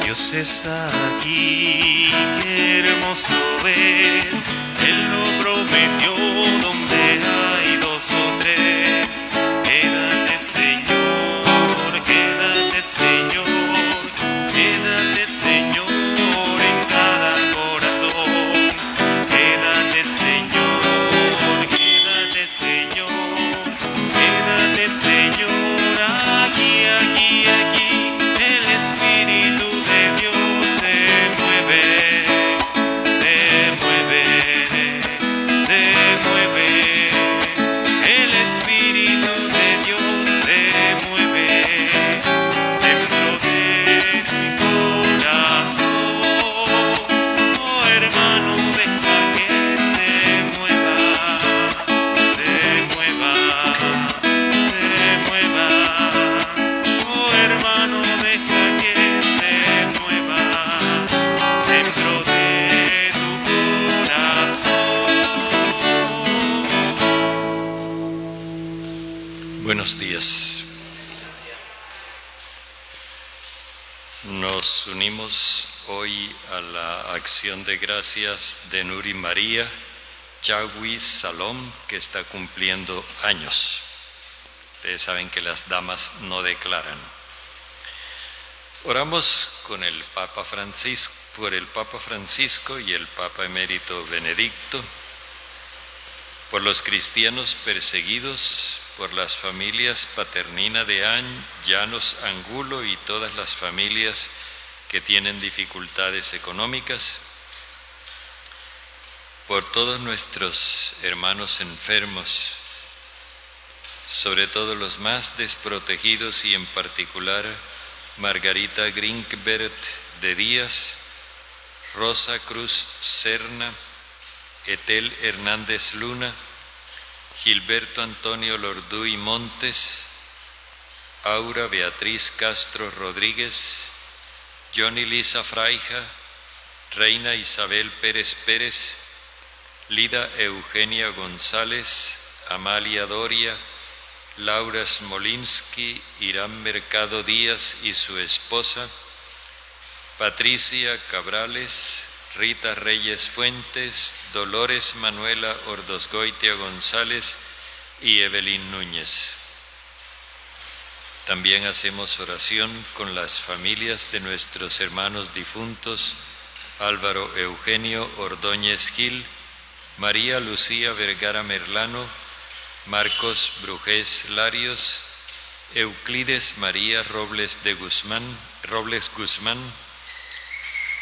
Dios está aquí, qué hermoso es, Él lo prometió donde hay dos o tres. Quédate Señor, quédate Señor, quédate Señor en cada corazón. Quédate Señor, quédate Señor, quédate Señor, aquí, aquí, aquí. El Espíritu de Dios se mueve, se mueve, se mueve. El Espíritu de Dios se mueve dentro de tu corazón. Oh hermano, deja que se mueva, se mueva, se mueva. Oh hermano, deja que se mueva dentro de tu corazón. Buenos días. Nos unimos hoy a la acción de gracias de Nuri María Chagui Salom, que está cumpliendo años. Ustedes saben que las damas no declaran. Oramos con el Papa Francisco, por el Papa Francisco y el Papa Emérito Benedicto, por los cristianos perseguidos, por las familias Paternina de Añ, Llanos Angulo y todas las familias que tienen dificultades económicas, por todos nuestros hermanos enfermos, sobre todo los más desprotegidos y en particular Margarita Grinkbert de Díaz, Rosa Cruz Serna, Etel Hernández Luna, Gilberto Antonio Lorduy Montes, Aura Beatriz Castro Rodríguez, Johnny Lisa Fraija, Reina Isabel Pérez Pérez, Lida Eugenia González, Amalia Doria, Laura Smolinsky, Irán Mercado Díaz y su esposa, Patricia Cabrales, Rita Reyes Fuentes, Dolores Manuela Ordosgoitia González y Evelyn Núñez. También hacemos oración con las familias de nuestros hermanos difuntos Álvaro Eugenio Ordóñez Gil, María Lucía Vergara Merlano, Marcos Brujés Larios, Euclides María Robles Guzmán,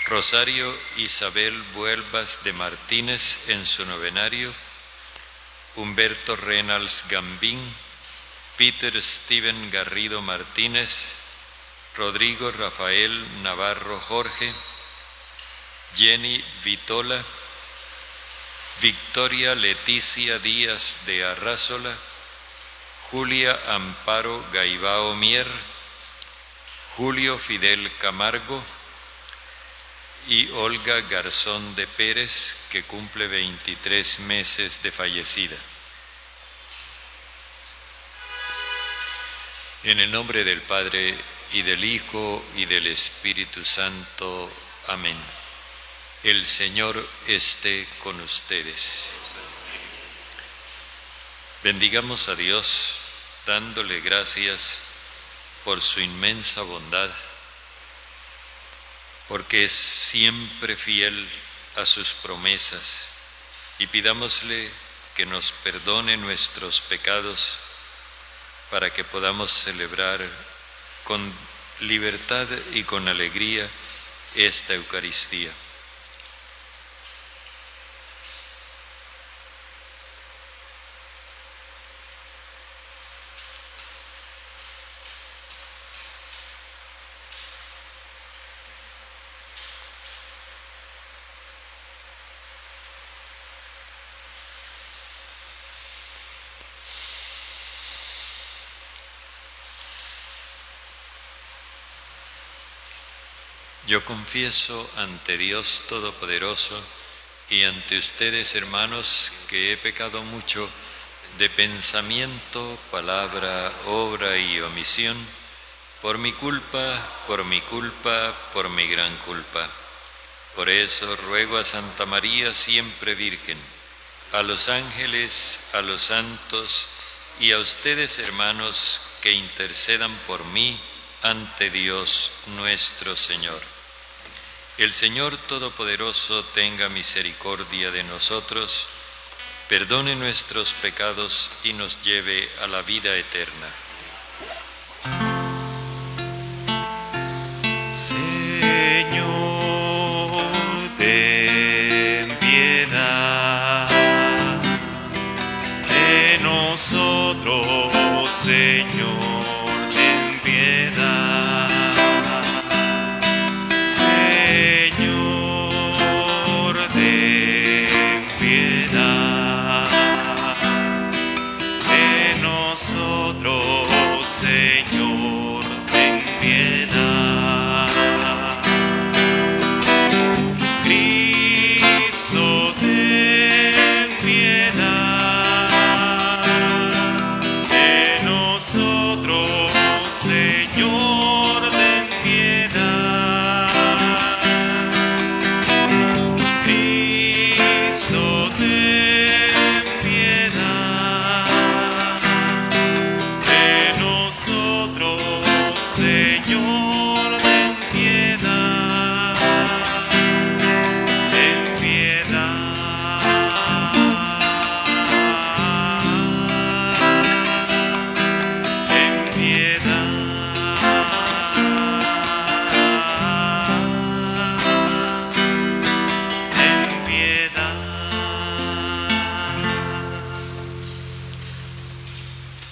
Rosario Isabel Vuelvas de Martínez en su novenario, Humberto Reynolds Gambín, Peter Steven Garrido Martínez, Rodrigo Rafael Navarro Jorge, Jenny Vitola, Victoria Leticia Díaz de Arrázola, Julia Amparo Gaibao Mier, Julio Fidel Camargo y Olga Garzón de Pérez, que cumple 23 meses de fallecida. En el nombre del Padre, y del Hijo, y del Espíritu Santo. Amén. El Señor esté con ustedes. Bendigamos a Dios, dándole gracias por su inmensa bondad, porque es siempre fiel a sus promesas, y pidámosle que nos perdone nuestros pecados para que podamos celebrar con libertad y con alegría esta Eucaristía. Yo confieso ante Dios Todopoderoso y ante ustedes, hermanos, que he pecado mucho de pensamiento, palabra, obra y omisión, por mi culpa, por mi gran culpa. Por eso ruego a Santa María, siempre Virgen, a los ángeles, a los santos y a ustedes, hermanos, que intercedan por mí ante Dios nuestro Señor. El Señor Todopoderoso tenga misericordia de nosotros, perdone nuestros pecados y nos lleve a la vida eterna. Señor, ten piedad de nosotros, Señor, ten piedad. Señor, ten piedad de nosotros, Señor, ten piedad. Cristo, ten piedad de nosotros, Señor, ten piedad. Cristo, ten piedad de nosotros, Señor, ten piedad. Ten piedad. Ten piedad. Ten piedad.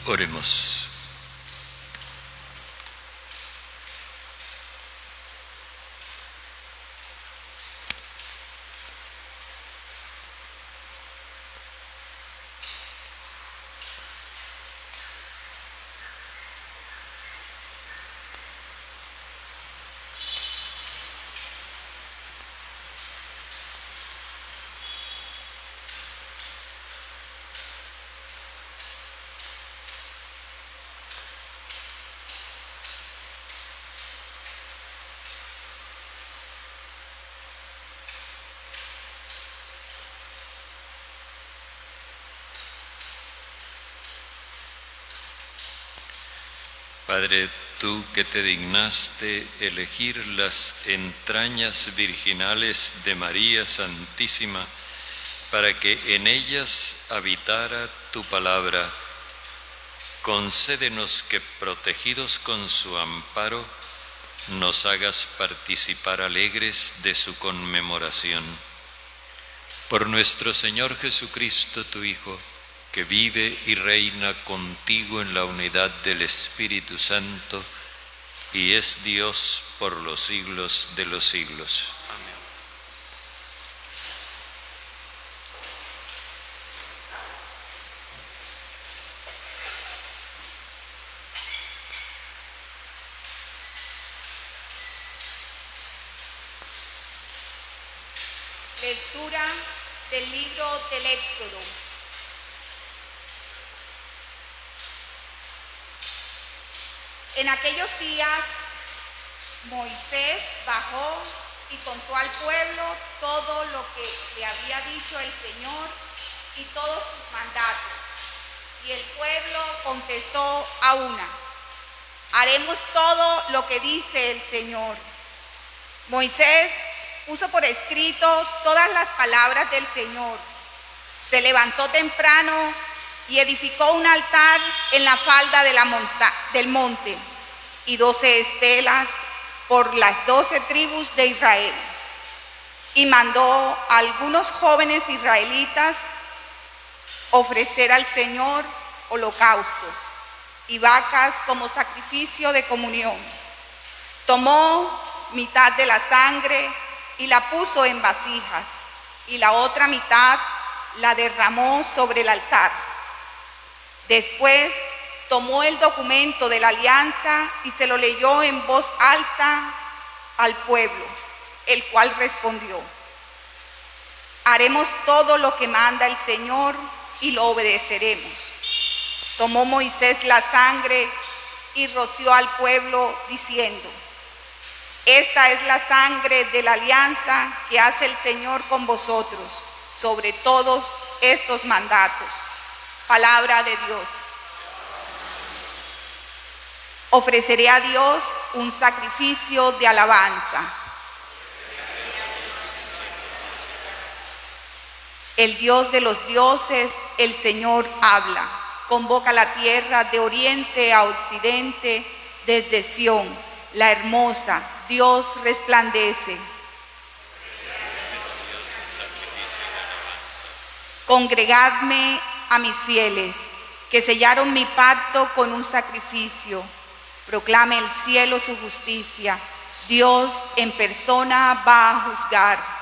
Oremos. Padre, tú que te dignaste elegir las entrañas virginales de María Santísima para que en ellas habitara tu palabra, concédenos que, protegidos con su amparo, nos hagas participar alegres de su conmemoración. Por nuestro Señor Jesucristo, tu Hijo, que vive y reina contigo en la unidad del Espíritu Santo y es Dios por los siglos de los siglos. Amén. Lectura del libro del Éxodo. En aquellos días, Moisés bajó y contó al pueblo todo lo que le había dicho el Señor y todos sus mandatos. Y el pueblo contestó a una: haremos todo lo que dice el Señor. Moisés puso por escrito todas las palabras del Señor. Se levantó temprano y edificó un altar en la falda de del monte y 12 estelas por las 12 tribus de Israel. Y mandó a algunos jóvenes israelitas ofrecer al Señor holocaustos y vacas como sacrificio de comunión. Tomó mitad de la sangre y la puso en vasijas, y la otra mitad la derramó sobre el altar. Después tomó el documento de la alianza y se lo leyó en voz alta al pueblo, el cual respondió: haremos todo lo que manda el Señor y lo obedeceremos. Tomó Moisés la sangre y roció al pueblo diciendo: esta es la sangre de la alianza que hace el Señor con vosotros sobre todos estos mandatos. Palabra de Dios. Ofreceré a Dios un sacrificio de alabanza. El Dios de los dioses, el Señor habla. Convoca la tierra de oriente a occidente, desde Sión, la hermosa, Dios resplandece. Congregadme a mis fieles, que sellaron mi pacto con un sacrificio. Proclame el cielo su justicia. Dios en persona va a juzgar.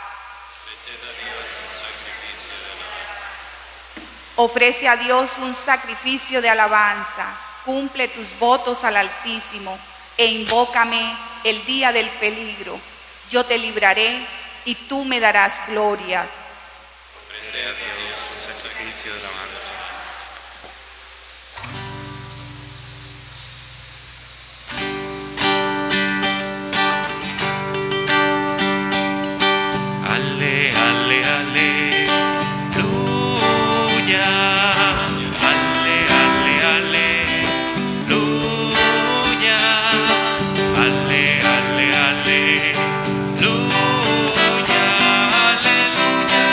Ofrece a Dios un sacrificio de alabanza. Cumple tus votos al Altísimo e invócame el día del peligro. Yo te libraré y tú me darás glorias. Ofrece a Dios un sacrificio de alabanza. Ale, ale, aleluya. Ale, ale, aleluya. Ale, ale, aleluya. Aleluya,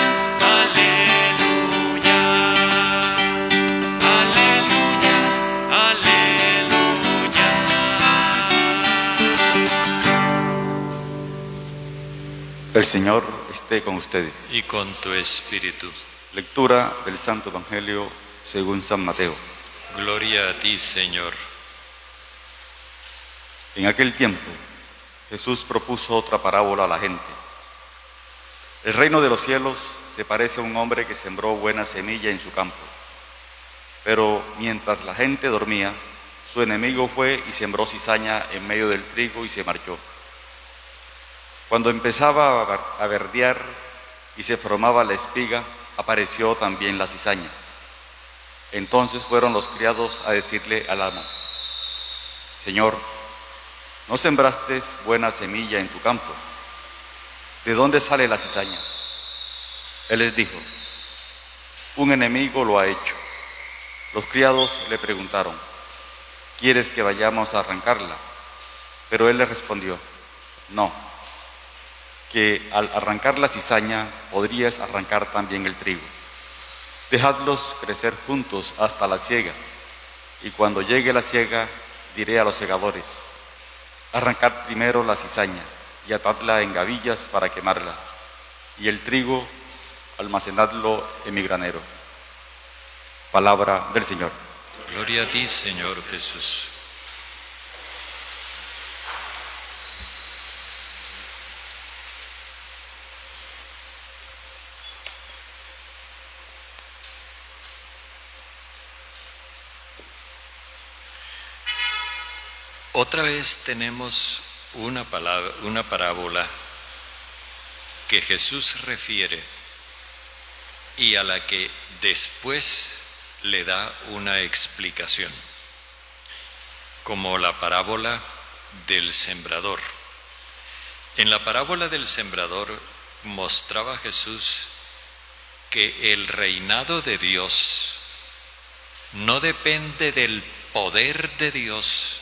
aleluya. Aleluya, aleluya. El Señor esté con ustedes. Y con tu espíritu. Lectura del Santo Evangelio según San Mateo. Gloria a ti, Señor. En aquel tiempo, Jesús propuso otra parábola a la gente. El reino de los cielos se parece a un hombre que sembró buena semilla en su campo. Pero mientras la gente dormía, su enemigo fue y sembró cizaña en medio del trigo y se marchó. Cuando empezaba a verdear y se formaba la espiga, apareció también la cizaña. Entonces fueron los criados a decirle al amo: Señor, ¿no sembraste buena semilla en tu campo? ¿De dónde sale la cizaña? Él les dijo: un enemigo lo ha hecho. Los criados le preguntaron: ¿quieres que vayamos a arrancarla? Pero él les respondió: no, que al arrancar la cizaña podrías arrancar también el trigo. Dejadlos crecer juntos hasta la siega, y cuando llegue la siega diré a los segadores: arrancad primero la cizaña y atadla en gavillas para quemarla, y el trigo almacenadlo en mi granero. Palabra del Señor. Gloria a ti, Señor Jesús. Otra vez tenemos una parábola que Jesús refiere y a la que después le da una explicación, como la parábola del sembrador. En la parábola del sembrador mostraba Jesús que el reinado de Dios no depende del poder de Dios,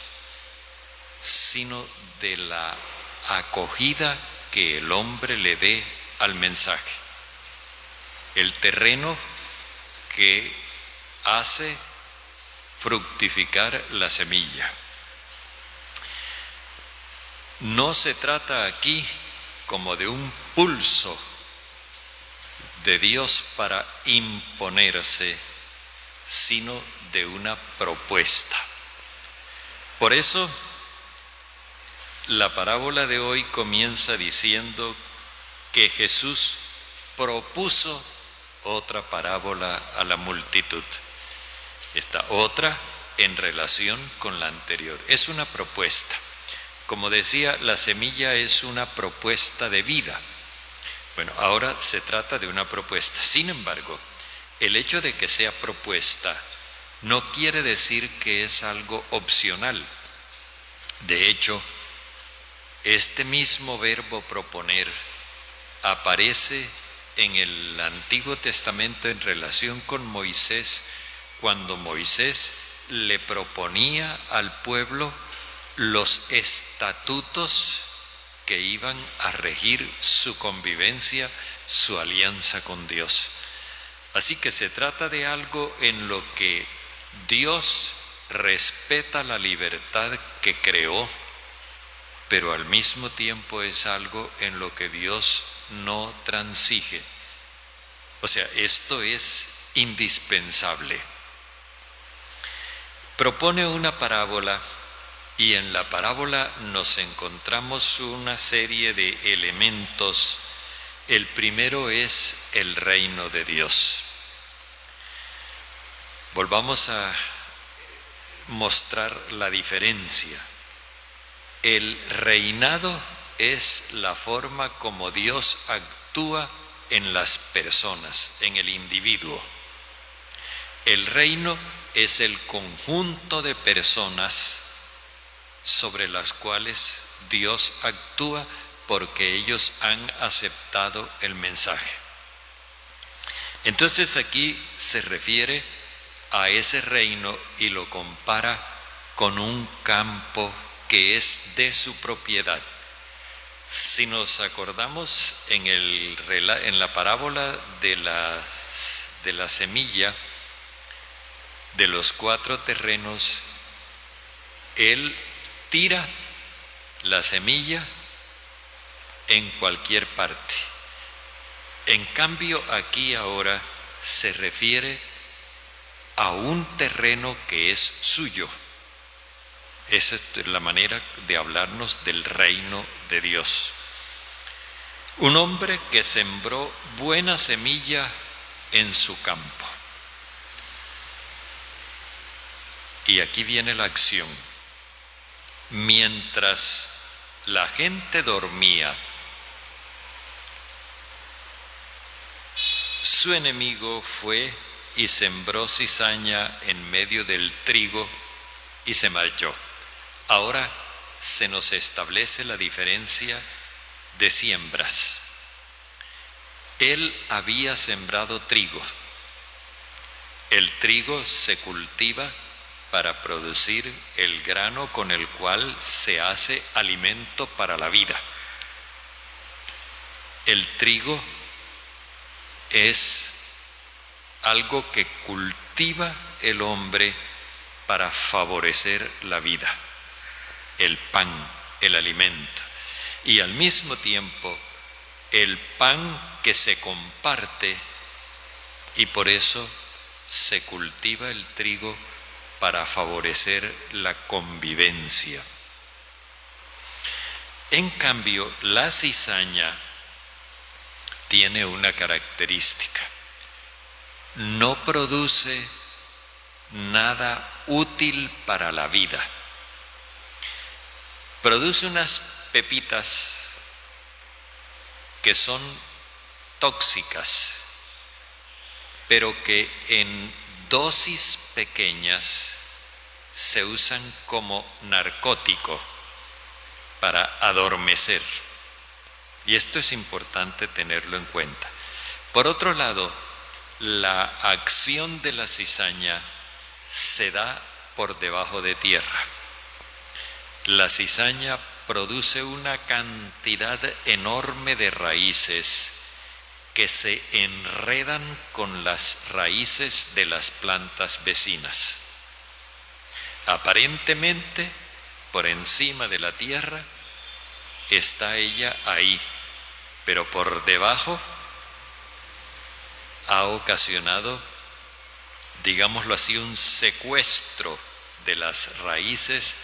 sino de la acogida que el hombre le dé al mensaje. El terreno que hace fructificar la semilla. No se trata aquí como de un pulso de Dios para imponerse, sino de una propuesta. Por eso, la parábola de hoy comienza diciendo que Jesús propuso otra parábola a la multitud. Esta otra en relación con la anterior. Es una propuesta. como decía, la semilla es una propuesta de vida. Bueno, ahora se trata de una propuesta. Sin embargo, el hecho de que sea propuesta no quiere decir que es algo opcional. De hecho, este mismo verbo proponer aparece en el Antiguo Testamento en relación con Moisés, cuando Moisés le proponía al pueblo los estatutos que iban a regir su convivencia, su alianza con Dios. Así que se trata de algo en lo que Dios respeta la libertad que creó, pero al mismo tiempo es algo en lo que Dios no transige. O sea, esto es indispensable. Propone una parábola y en la parábola nos encontramos una serie de elementos. El primero es el reino de Dios. Volvamos a mostrar la diferencia. El reinado es la forma como Dios actúa en las personas, en el individuo. El reino es el conjunto de personas sobre las cuales Dios actúa porque ellos han aceptado el mensaje. Entonces aquí se refiere a ese reino y lo compara con un campo que es de su propiedad. Si nos acordamos en la parábola de la semilla, de los 4 terrenos, él tira la semilla en cualquier parte. En cambio, aquí ahora se refiere a un terreno que es suyo. Esa es la manera de hablarnos del reino de Dios. Un hombre que sembró buena semilla en su campo. Y aquí viene la acción. Mientras la gente dormía, su enemigo fue y sembró cizaña en medio del trigo y se marchó. Ahora se nos establece la diferencia de siembras. Él había sembrado trigo. El trigo se cultiva para producir el grano con el cual se hace alimento para la vida. El trigo es algo que cultiva el hombre para favorecer la vida, el pan, el alimento, y al mismo tiempo el pan que se comparte, y por eso se cultiva el trigo para favorecer la convivencia. En cambio, la cizaña tiene una característica: no produce nada útil para la vida. Produce unas pepitas que son tóxicas, pero que en dosis pequeñas se usan como narcótico para adormecer. Y esto es importante tenerlo en cuenta. Por otro lado, la acción de la cizaña se da por debajo de tierra. La cizaña produce una cantidad enorme de raíces que se enredan con las raíces de las plantas vecinas. Aparentemente, por encima de la tierra, está ella ahí, pero por debajo ha ocasionado, digámoslo así, un secuestro de las raíces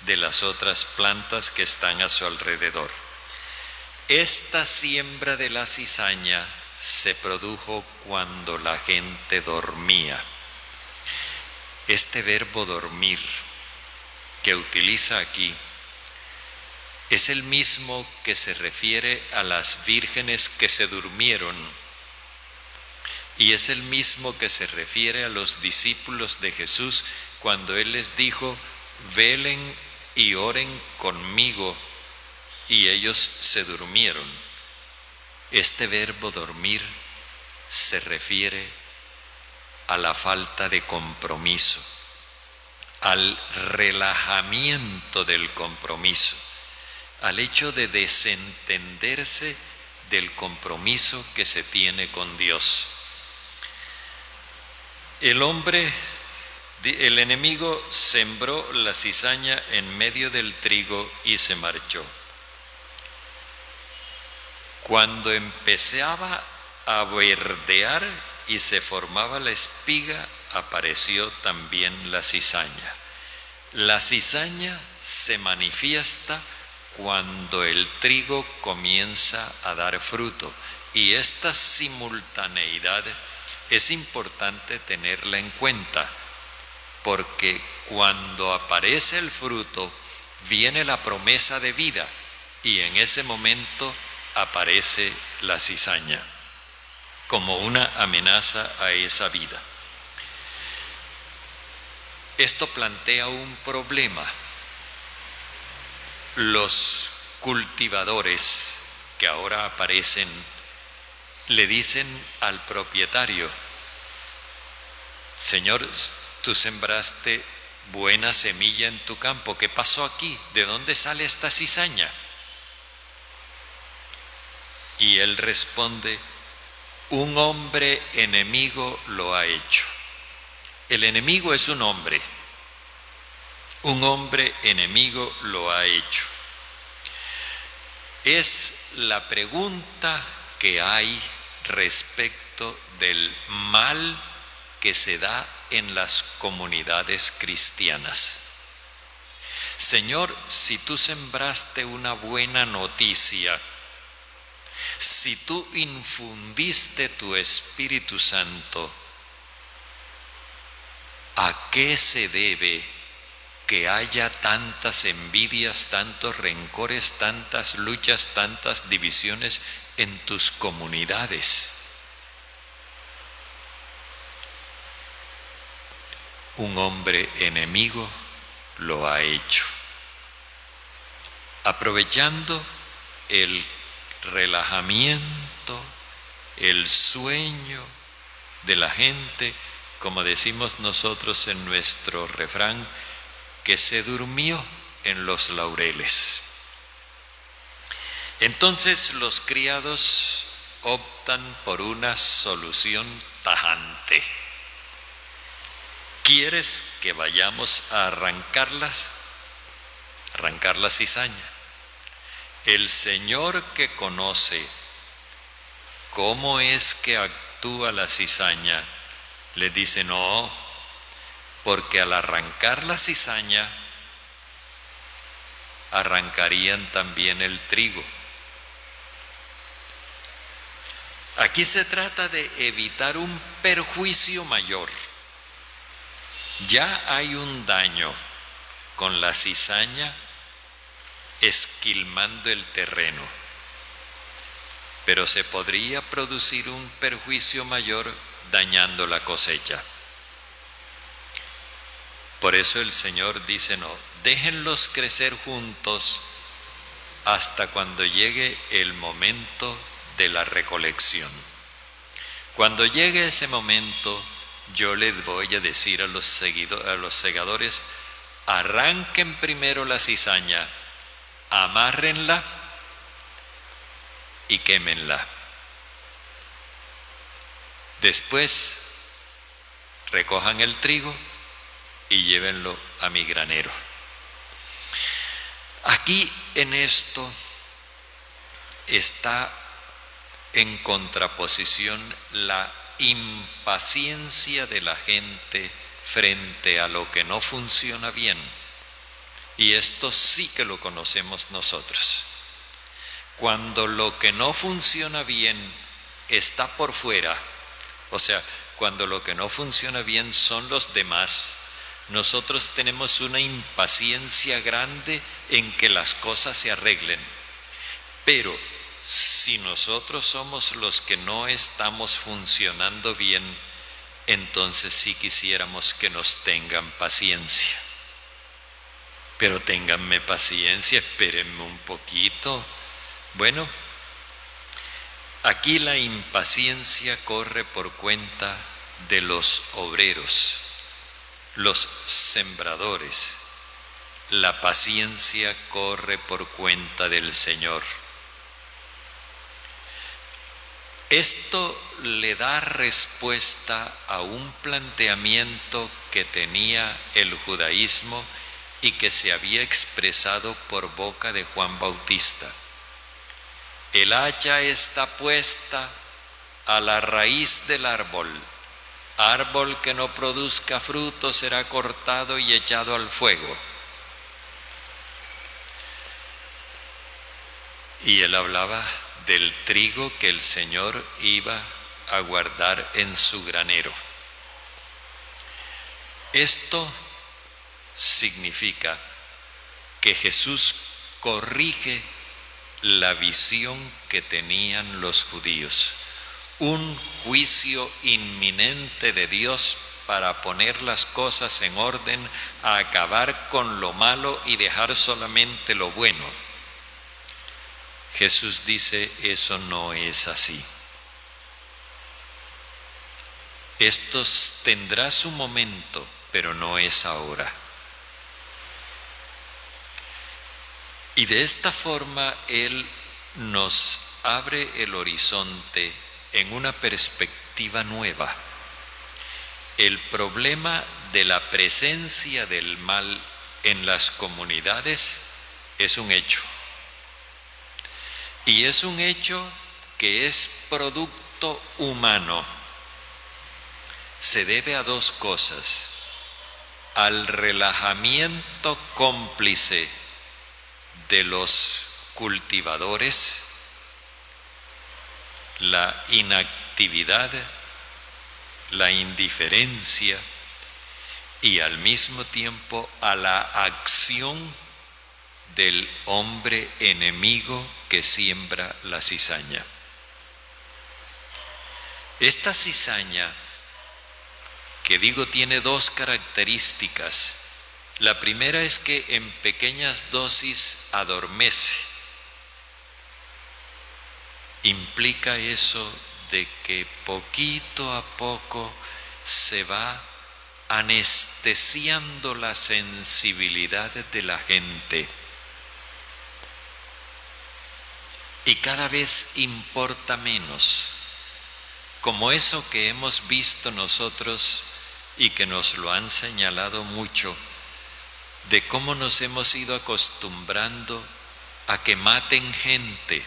de las otras plantas que están a su alrededor. Esta siembra de la cizaña se produjo cuando la gente dormía. Este verbo dormir que utiliza aquí es el mismo que se refiere a las vírgenes que se durmieron, y es el mismo que se refiere a los discípulos de Jesús cuando Él les dijo: velen y oren conmigo, y ellos se durmieron. Este verbo dormir se refiere a la falta de compromiso, al relajamiento del compromiso, al hecho de desentenderse del compromiso que se tiene con Dios. El enemigo sembró la cizaña en medio del trigo y se marchó. Cuando empezaba a verdear y se formaba la espiga, apareció también la cizaña. La cizaña se manifiesta cuando el trigo comienza a dar fruto, y esta simultaneidad es importante tenerla en cuenta, porque cuando aparece el fruto viene la promesa de vida, y en ese momento aparece la cizaña como una amenaza a esa vida. Esto plantea un problema. Los cultivadores que ahora aparecen le dicen al propietario: Señor, tú sembraste buena semilla en tu campo, ¿qué pasó aquí? ¿De dónde sale esta cizaña? Y él responde: un hombre enemigo lo ha hecho. El enemigo es un hombre enemigo lo ha hecho. Es la pregunta que hay respecto del mal que se da en las comunidades cristianas. Señor, si tú sembraste una buena noticia, si tú infundiste tu Espíritu Santo, ¿a qué se debe que haya tantas envidias, tantos rencores, tantas luchas, tantas divisiones en tus comunidades? Un hombre enemigo lo ha hecho. Aprovechando el relajamiento, el sueño de la gente, como decimos nosotros en nuestro refrán, que se durmió en los laureles. Entonces los criados optan por una solución tajante. ¿Quieres que vayamos a arrancar la cizaña? El Señor que conoce cómo es que actúa la cizaña, le dice: no, porque al arrancar la cizaña, arrancarían también el trigo. Aquí se trata de evitar un perjuicio mayor. Ya hay un daño con la cizaña esquilmando el terreno, pero se podría producir un perjuicio mayor dañando la cosecha. Por eso el Señor dice: no, déjenlos crecer juntos hasta cuando llegue el momento de la recolección. Cuando llegue ese momento, yo les voy a decir a los segadores: arranquen primero la cizaña, amárrenla y quémenla. Después recojan el trigo y llévenlo a mi granero. Aquí en esto está en contraposición la impaciencia de la gente frente a lo que no funciona bien. Y esto sí que lo conocemos nosotros. Cuando lo que no funciona bien está por fuera, o sea, cuando lo que no funciona bien son los demás, nosotros tenemos una impaciencia grande en que las cosas se arreglen. Pero si nosotros somos los que no estamos funcionando bien, entonces sí quisiéramos que nos tengan paciencia. Pero ténganme paciencia, espérenme un poquito. Bueno, aquí la impaciencia corre por cuenta de los obreros, los sembradores. La paciencia corre por cuenta del Señor. Esto le da respuesta a un planteamiento que tenía el judaísmo y que se había expresado por boca de Juan Bautista. El hacha está puesta a la raíz del árbol. Árbol que no produzca fruto será cortado y echado al fuego. Y él hablaba del trigo que el Señor iba a guardar en su granero. Esto significa que Jesús corrige la visión que tenían los judíos, un juicio inminente de Dios para poner las cosas en orden, a acabar con lo malo y dejar solamente lo bueno. Jesús dice, eso no es así. Esto tendrá su momento, pero no es ahora. Y de esta forma Él nos abre el horizonte en una perspectiva nueva. El problema de la presencia del mal en las comunidades es un hecho. Y es un hecho que es producto humano. Se debe a dos cosas: al relajamiento cómplice de los cultivadores, la inactividad, la indiferencia, y al mismo tiempo a la acción del hombre enemigo que siembra la cizaña. Esta cizaña, que digo tiene dos características. La primera es que en pequeñas dosis adormece. Implica eso de que poquito a poco se va anestesiando la sensibilidad de la gente. Y cada vez importa menos, como eso que hemos visto nosotros y que nos lo han señalado mucho, de cómo nos hemos ido acostumbrando a que maten gente,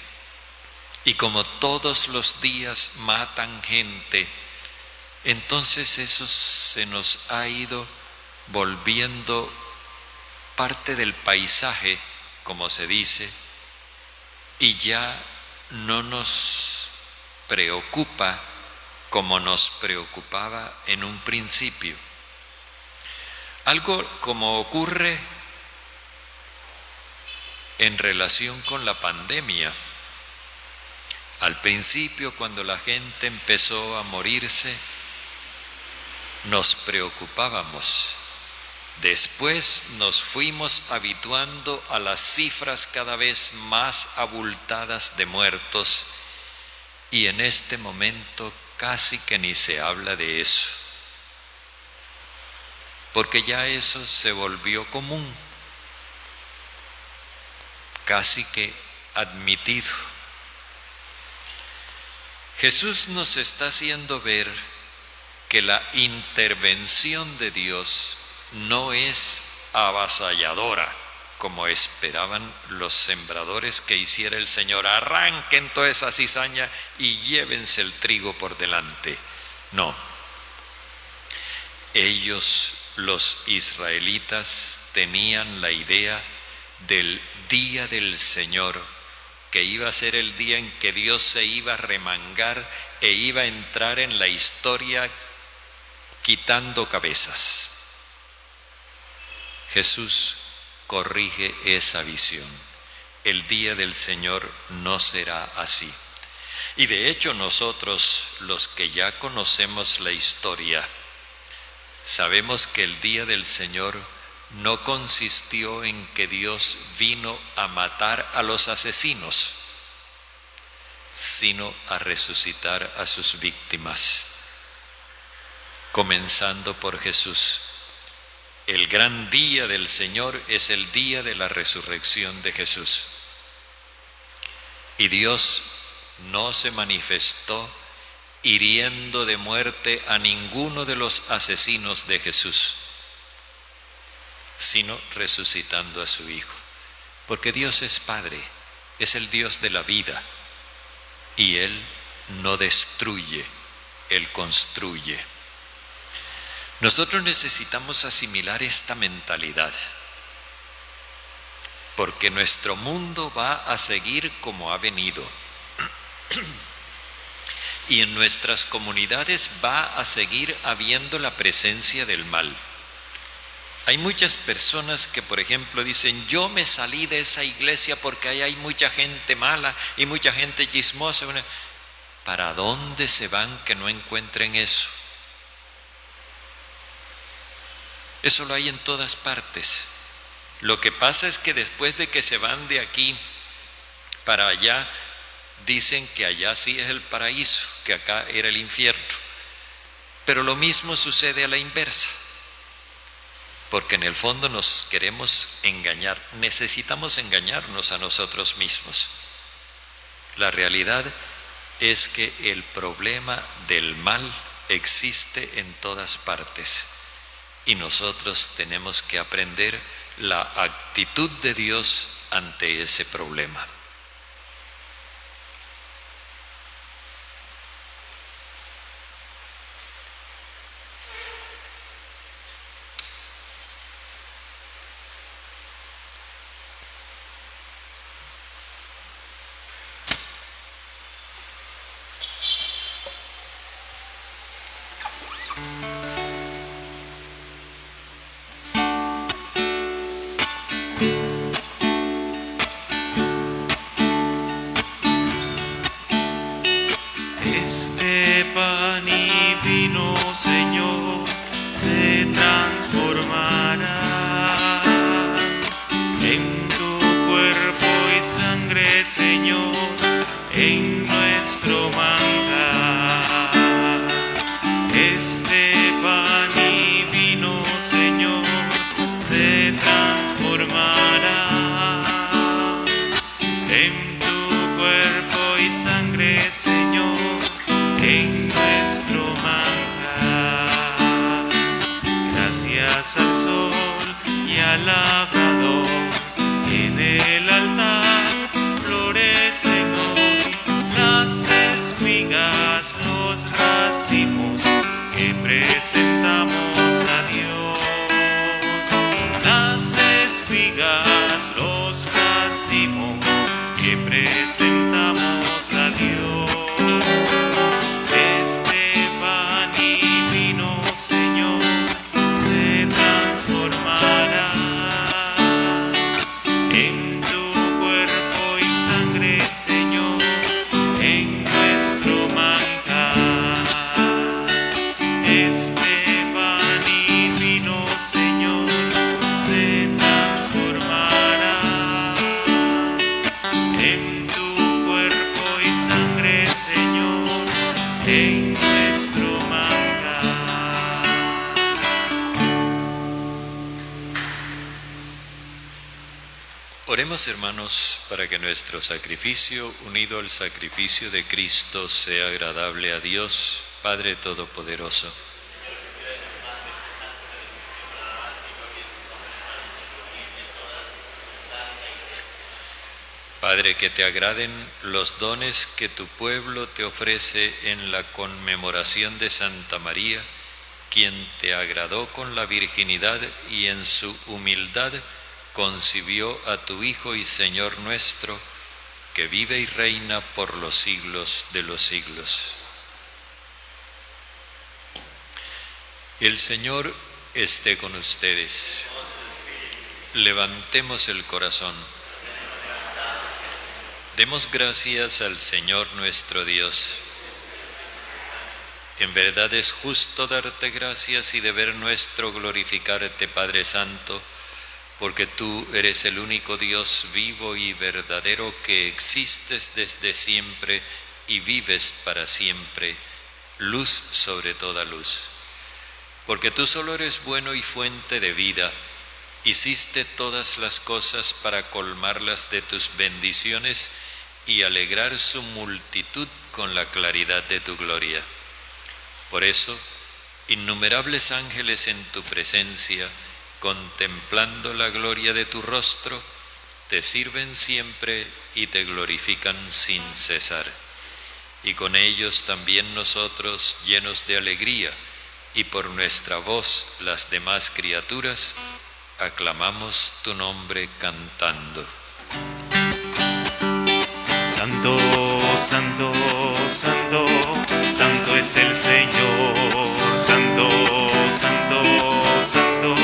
y como todos los días matan gente, entonces eso se nos ha ido volviendo parte del paisaje, como se dice, y ya no nos preocupa como nos preocupaba en un principio. Algo como ocurre en relación con la pandemia. Al principio, cuando la gente empezó a morirse, nos preocupábamos. Después nos fuimos habituando a las cifras cada vez más abultadas de muertos, y en este momento casi que ni se habla de eso, porque ya eso se volvió común, casi que admitido. Jesús nos está haciendo ver que la intervención de Dios no es avasalladora, como esperaban los sembradores que hiciera el Señor. Arranquen toda esa cizaña y llévense el trigo por delante. No. Ellos, los israelitas, tenían la idea del día del Señor, que iba a ser el día en que Dios se iba a remangar e iba a entrar en la historia quitando cabezas. Jesús corrige esa visión. El día del Señor no será así. Y de hecho nosotros, los que ya conocemos la historia, sabemos que el día del Señor no consistió en que Dios vino a matar a los asesinos, sino a resucitar a sus víctimas, comenzando por Jesús. El gran día del Señor es el día de la resurrección de Jesús. Y Dios no se manifestó hiriendo de muerte a ninguno de los asesinos de Jesús, sino resucitando a su Hijo. Porque Dios es Padre, es el Dios de la vida, y Él no destruye, Él construye. Nosotros necesitamos asimilar esta mentalidad, porque nuestro mundo va a seguir como ha venido. Y en nuestras comunidades va a seguir habiendo la presencia del mal. Hay muchas personas que, por ejemplo, dicen: yo me salí de esa iglesia porque ahí hay mucha gente mala y mucha gente chismosa. ¿Para dónde se van que no encuentren eso? Eso lo hay en todas partes. Lo que pasa es que después de que se van de aquí para allá, dicen que allá sí es el paraíso, que acá era el infierno. Pero lo mismo sucede a la inversa, porque en el fondo nos queremos engañar, necesitamos engañarnos a nosotros mismos. La realidad es que el problema del mal existe en todas partes y nosotros tenemos que aprender la actitud de Dios ante ese problema. Este pan y vino, Señor, se transformará en tu cuerpo y sangre, Señor, en nuestro manjar. Este pan y vino, Señor, se transformará en tu cuerpo y sangre, Señor, en nuestro manjar. Gracias al sol y al labrador, en el altar florecen hoy las espigas, los racimos que presentamos a Dios. Las espigas, los racimos que presentamos a Dios. Este pan y vino, Señor, se transformará en tu cuerpo y sangre, Señor, en nuestro manjar. Este pan y vino, Señor, se transformará en tu cuerpo y sangre, Señor, en nuestro manjar. Oremos, hermanos, para que nuestro sacrificio, unido al sacrificio de Cristo, sea agradable a Dios, Padre Todopoderoso. Padre, que te agraden los dones que tu pueblo te ofrece en la conmemoración de Santa María, quien te agradó con la virginidad y en su humildad concibió a tu Hijo y Señor nuestro, que vive y reina por los siglos de los siglos. El Señor esté con ustedes. Levantemos el corazón. Demos gracias al Señor nuestro Dios. En verdad es justo darte gracias y deber nuestro glorificarte, Padre Santo, porque tú eres el único Dios vivo y verdadero que existes desde siempre y vives para siempre, luz sobre toda luz. Porque tú solo eres bueno y fuente de vida, hiciste todas las cosas para colmarlas de tus bendiciones y alegrar su multitud con la claridad de tu gloria. Por eso, innumerables ángeles en tu presencia, contemplando la gloria de tu rostro, te sirven siempre y te glorifican sin cesar. Y con ellos también nosotros, llenos de alegría, y por nuestra voz las demás criaturas, aclamamos tu nombre cantando. Santo, santo, santo, santo es el Señor. Santo, santo, santo,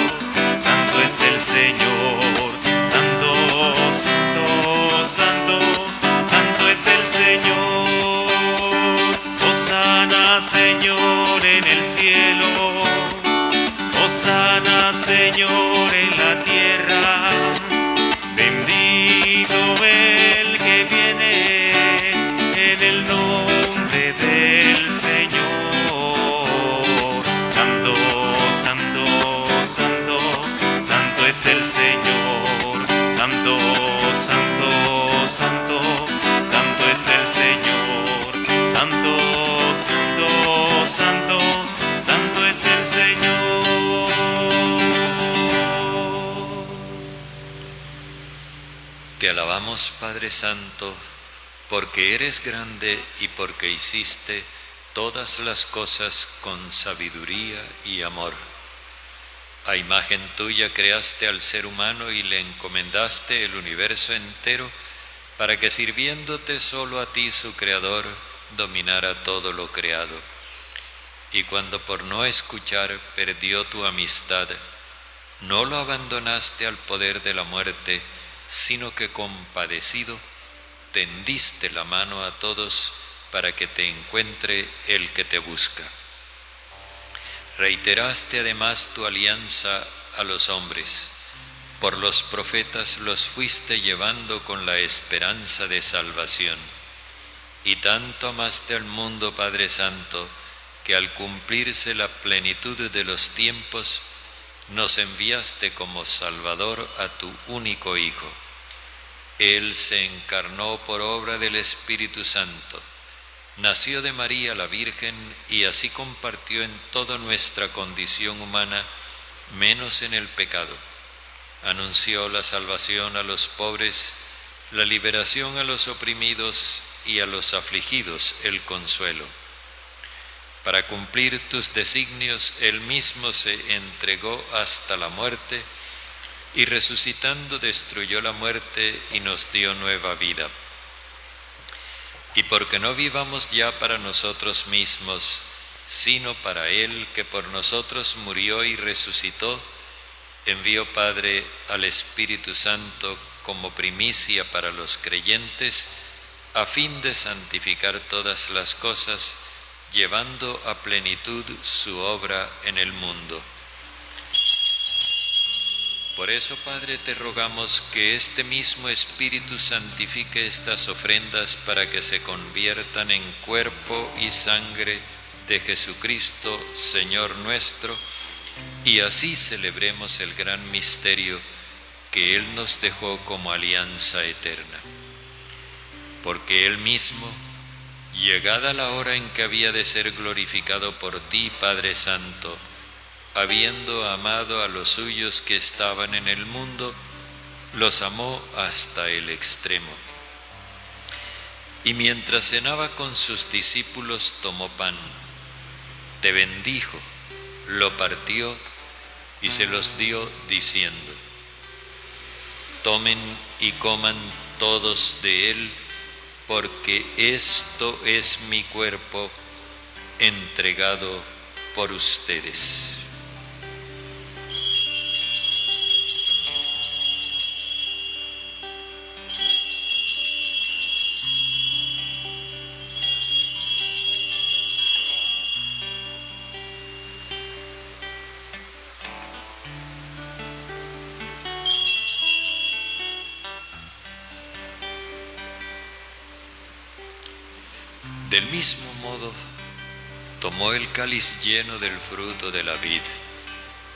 santo es el Señor. Santo, santo, santo, santo es el Señor. Hosana, Señor, en el cielo. Hosana, Señor, en la tierra. Bendito el que viene en el nombre del Señor. Santo, santo, santo, santo es el Señor. Santo, santo, santo, santo es el Señor. Santo, santo, santo, santo es el Señor. Te alabamos, Padre Santo, porque eres grande y porque hiciste todas las cosas con sabiduría y amor. A imagen tuya creaste al ser humano y le encomendaste el universo entero para que, sirviéndote solo a ti, su Creador, dominara todo lo creado. Y cuando por no escuchar perdió tu amistad, no lo abandonaste al poder de la muerte, sino que compadecido, tendiste la mano a todos para que te encuentre el que te busca. Reiteraste además tu alianza a los hombres. Por los profetas los fuiste llevando con la esperanza de salvación. Y tanto amaste al mundo, Padre Santo, que al cumplirse la plenitud de los tiempos, nos enviaste como Salvador a tu único Hijo. Él se encarnó por obra del Espíritu Santo, nació de María la Virgen y así compartió en toda nuestra condición humana, menos en el pecado. Anunció la salvación a los pobres, la liberación a los oprimidos y a los afligidos el consuelo. Para cumplir tus designios, Él mismo se entregó hasta la muerte y resucitando destruyó la muerte y nos dio nueva vida. Y porque no vivamos ya para nosotros mismos, sino para Él que por nosotros murió y resucitó, envió, Padre, al Espíritu Santo como primicia para los creyentes, a fin de santificar todas las cosas, llevando a plenitud su obra en el mundo. Por eso, Padre, te rogamos que este mismo Espíritu santifique estas ofrendas para que se conviertan en cuerpo y sangre de Jesucristo, Señor nuestro, y así celebremos el gran misterio que Él nos dejó como alianza eterna. Porque Él mismo, llegada la hora en que había de ser glorificado por ti, Padre Santo, habiendo amado a los suyos que estaban en el mundo, los amó hasta el extremo. Y mientras cenaba con sus discípulos, tomó pan, te bendijo, lo partió y se los dio diciendo: tomen y coman todos de él, porque esto es mi cuerpo entregado por ustedes. Del mismo modo, tomó el cáliz lleno del fruto de la vid,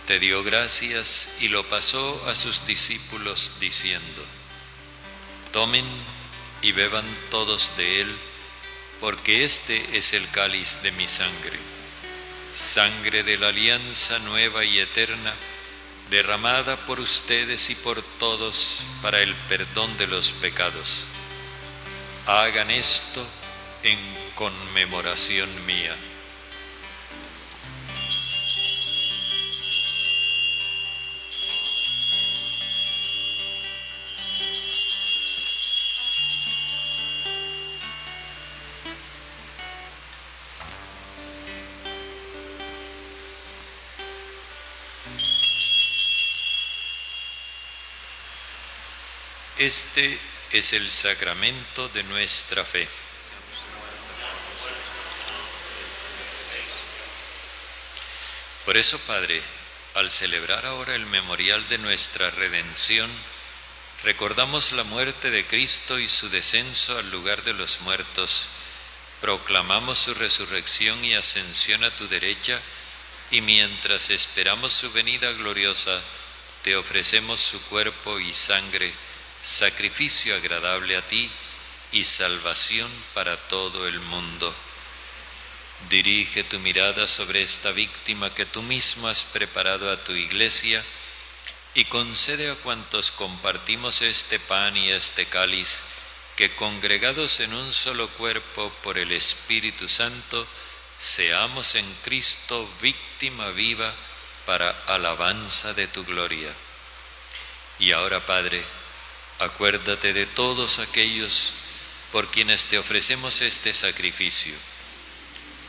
te dio gracias y lo pasó a sus discípulos diciendo: tomen y beban todos de él, porque este es el cáliz de mi sangre, sangre de la alianza nueva y eterna, derramada por ustedes y por todos para el perdón de los pecados. Hagan esto en conmemoración mía. Este es el sacramento de nuestra fe. Por eso, Padre, al celebrar ahora el memorial de nuestra redención, recordamos la muerte de Cristo y su descenso al lugar de los muertos, proclamamos su resurrección y ascensión a tu derecha, y mientras esperamos su venida gloriosa, te ofrecemos su cuerpo y sangre, sacrificio agradable a ti y salvación para todo el mundo. Dirige tu mirada sobre esta víctima que tú mismo has preparado a tu iglesia y concede a cuantos compartimos este pan y este cáliz que, congregados en un solo cuerpo por el Espíritu Santo, seamos en Cristo víctima viva para alabanza de tu gloria. Y ahora, Padre, acuérdate de todos aquellos por quienes te ofrecemos este sacrificio,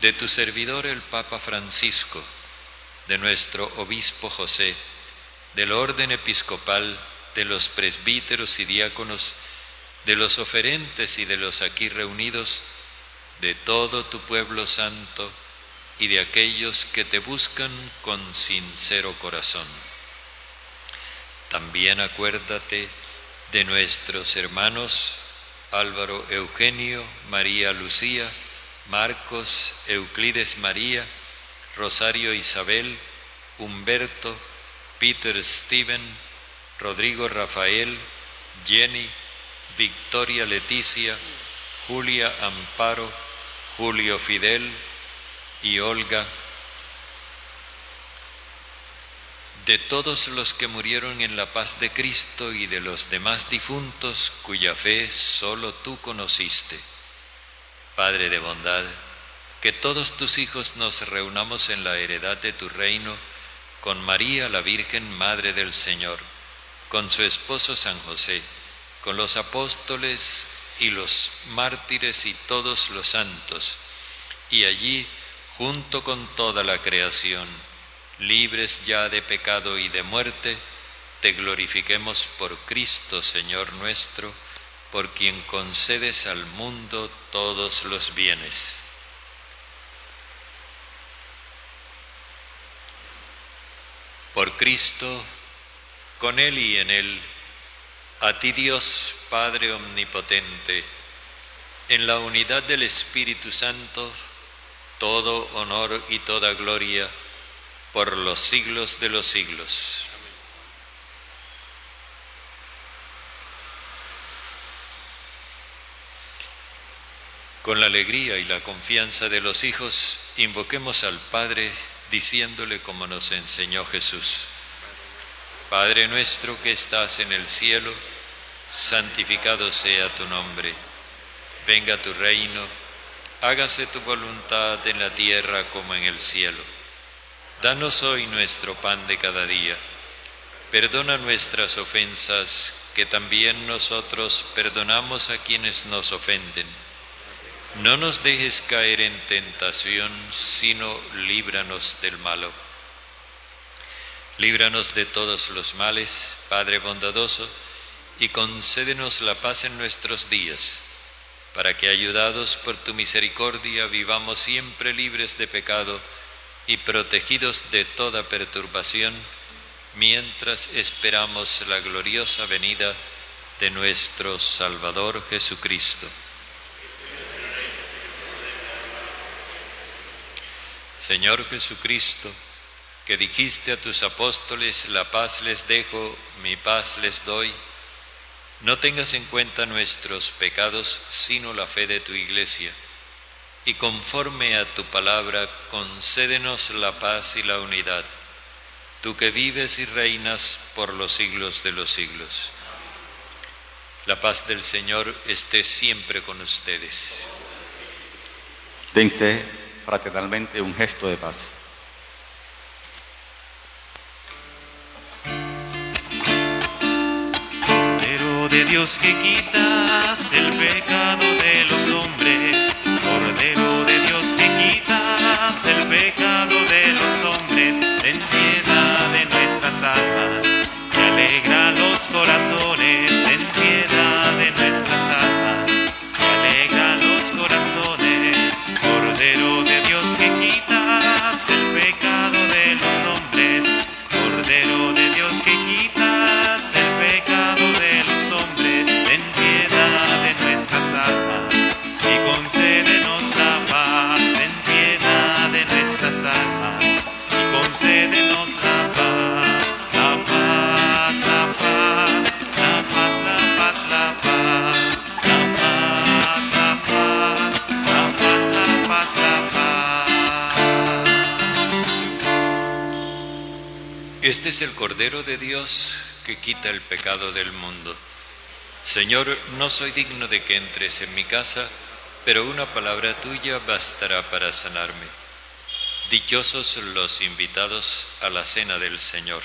de tu servidor el Papa Francisco, de nuestro obispo José, del orden episcopal, de los presbíteros y diáconos, de los oferentes y de los aquí reunidos, de todo tu pueblo santo y de aquellos que te buscan con sincero corazón. También acuérdate de nuestros hermanos Álvaro Eugenio, María Lucía, Marcos, Euclides María, Rosario Isabel, Humberto, Peter Steven, Rodrigo Rafael, Jenny, Victoria Leticia, Julia Amparo, Julio Fidel y Olga, de todos los que murieron en la paz de Cristo y de los demás difuntos cuya fe solo tú conociste. Padre de bondad, que todos tus hijos nos reunamos en la heredad de tu reino con María, la Virgen Madre del Señor, con su esposo San José, con los apóstoles y los mártires y todos los santos, y allí, junto con toda la creación, libres ya de pecado y de muerte, te glorifiquemos por Cristo, Señor nuestro, por quien concedes al mundo todos los bienes. Por Cristo, con Él y en Él, a ti Dios, Padre omnipotente, en la unidad del Espíritu Santo, todo honor y toda gloria por los siglos de los siglos. Con la alegría y la confianza de los hijos, invoquemos al Padre diciéndole como nos enseñó Jesús: Padre nuestro que estás en el cielo, santificado sea tu nombre. Venga tu reino, hágase tu voluntad en la tierra como en el cielo. Danos hoy nuestro pan de cada día. Perdona nuestras ofensas, que también nosotros perdonamos a quienes nos ofenden. No nos dejes caer en tentación, sino líbranos del malo. Líbranos de todos los males, Padre bondadoso, y concédenos la paz en nuestros días, para que, ayudados por tu misericordia, vivamos siempre libres de pecado y protegidos de toda perturbación, mientras esperamos la gloriosa venida de nuestro Salvador Jesucristo. Señor Jesucristo, que dijiste a tus apóstoles, la paz les dejo, mi paz les doy, no tengas en cuenta nuestros pecados, sino la fe de tu Iglesia, y conforme a tu palabra, concédenos la paz y la unidad, tú que vives y reinas por los siglos de los siglos. La paz del Señor esté siempre con ustedes. Dense fraternalmente un gesto de paz. Cordero de Dios que quitas el pecado de los hombres, Cordero de Dios que quitas el pecado de los hombres, ten piedad de nuestras almas, que alegra los corazones, ten piedad de nuestras almas, que alegra los corazones, Cordero de Dios que quitas el pecado de los hombres, Cordero de Dios que quitas el pecado de los hombres, ten piedad de nuestras almas y concédenos la paz, ten piedad de nuestras almas y concédenos la paz, la paz, la paz, la paz, la paz, la paz, la paz, la paz, la paz, la paz, la paz. Este es el Cordero de Dios que quita el pecado del mundo. Señor, no soy digno de que entres en mi casa, pero una palabra tuya bastará para sanarme. Dichosos los invitados a la cena del Señor.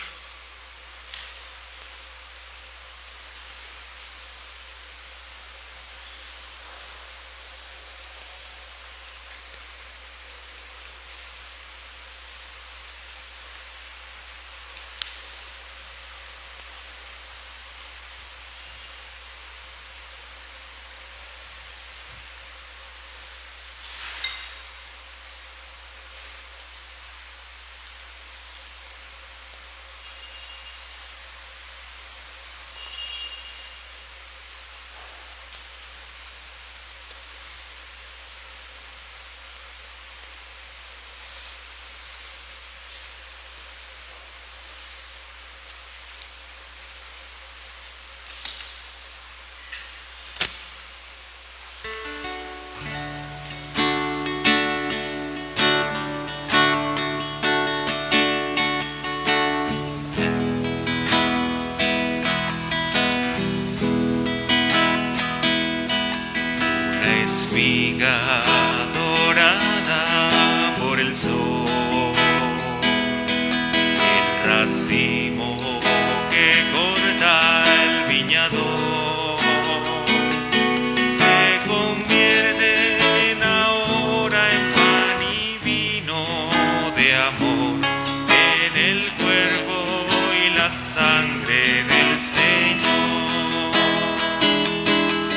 Espiga dorada por el sol, el racimo que corta el viñador, se convierte ahora en pan y vino de amor, en el cuerpo y la sangre del Señor.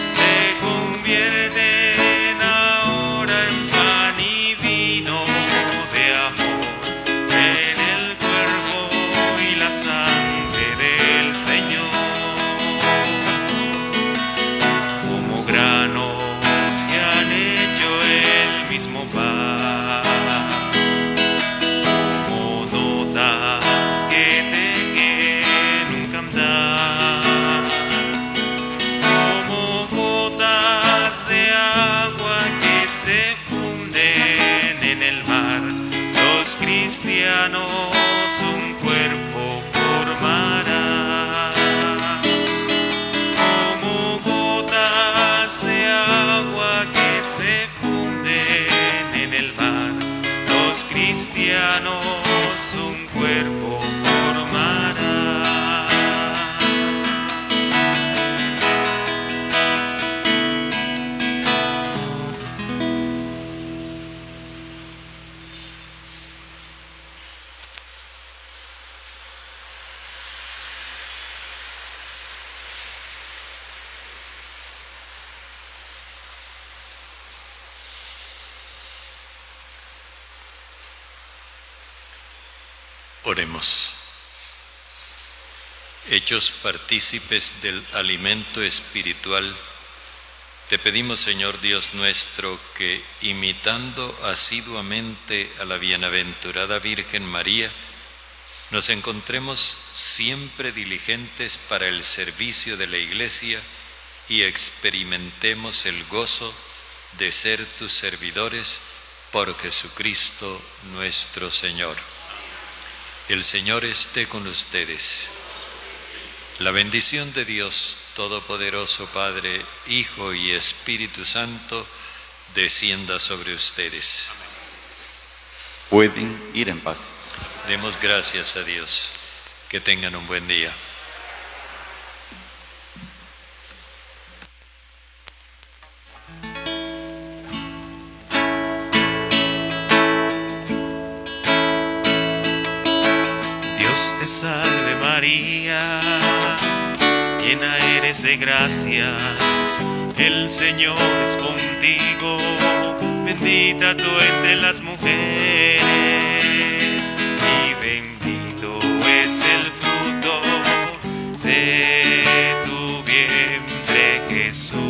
Se convierten ahora en pan y vino de amor, en el cuerpo y la sangre del Señor. Como granos que han hecho el mismo pan, como notas que tejen un cantar, como gotas de agua que se funden en el mar, los cristianos un cuerpo formarán. Como gotas de agua que se funden en el mar, los cristianos un cuerpo formarán. Oremos. Hechos partícipes del alimento espiritual, Te pedimos, Señor Dios nuestro, que imitando asiduamente a la bienaventurada Virgen María, nos encontremos siempre diligentes para el servicio de la Iglesia y experimentemos el gozo de ser tus servidores por Jesucristo nuestro Señor. El Señor esté con ustedes. La bendición de Dios Todopoderoso, Padre, Hijo y Espíritu Santo, descienda sobre ustedes. Pueden ir en paz. Demos gracias a Dios. Que tengan un buen día. Dios te salve María, llena eres de gracias, el Señor es contigo, bendita tú entre las mujeres, y bendito es el fruto de tu vientre Jesús.